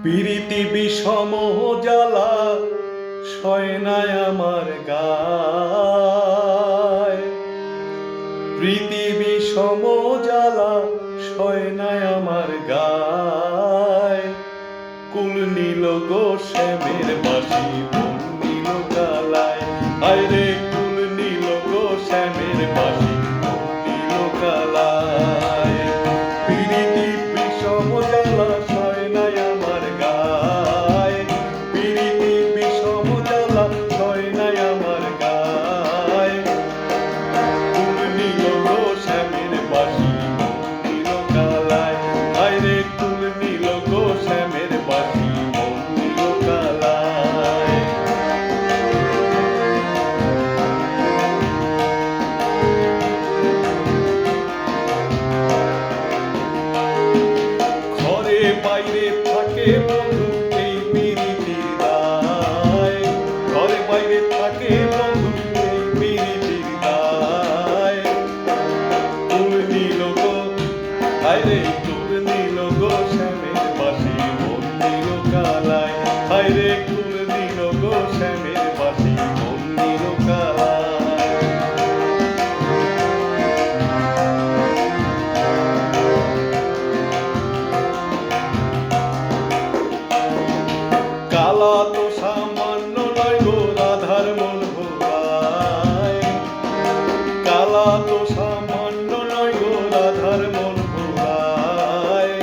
পীড়িতি বিষম জ্বালা সয় নাই আমার গায়, প্রীতি বিষম জ্বালা সয় নাই আমার গায়। কুল নীল গো শ্যামের বাসি মন নীল কালায়, আইরে কুল নীল গো শ্যামের বাসি মন নীল কালায়। পীড়িতি বিষম জ্বালা সয় নাই আমার গায়, পীড়িতি বিষম জ্বালা সয় নাই আমার গায়। কুল নীল গো শ্যামের বাসি মন নীল কালায়, আইরে কুল নীল গো শ্যামের বাসি মন নীল কালায়। ঘরে বাইরে থাকে বন্ধু এই পীড়িতির দায়, ঘরে বাইরে থাকে বন্ধু এই পীড়িতির দায়। কুল নীল গো হায়রে কুল নীল গো শ্যামের বাসি মন নীল কালায়, হায়রে কুল নীল গো শ্যামের বাসি মন নীল কালায়। কালা তো সামান্য নয় গো রাধার মন ভোলায়, কালা তো সামান্য নয় গো রাধার মন ভোলায়।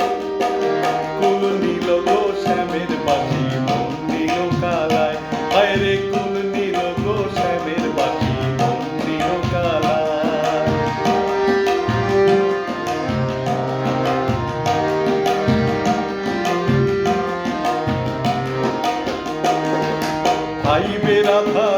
কুল নীল গো শ্যামের বাসি মন নীল কালায়, হায়রে কুল নীল গো শ্যামের বাসি মন নীল কালায়। আইবে রাধা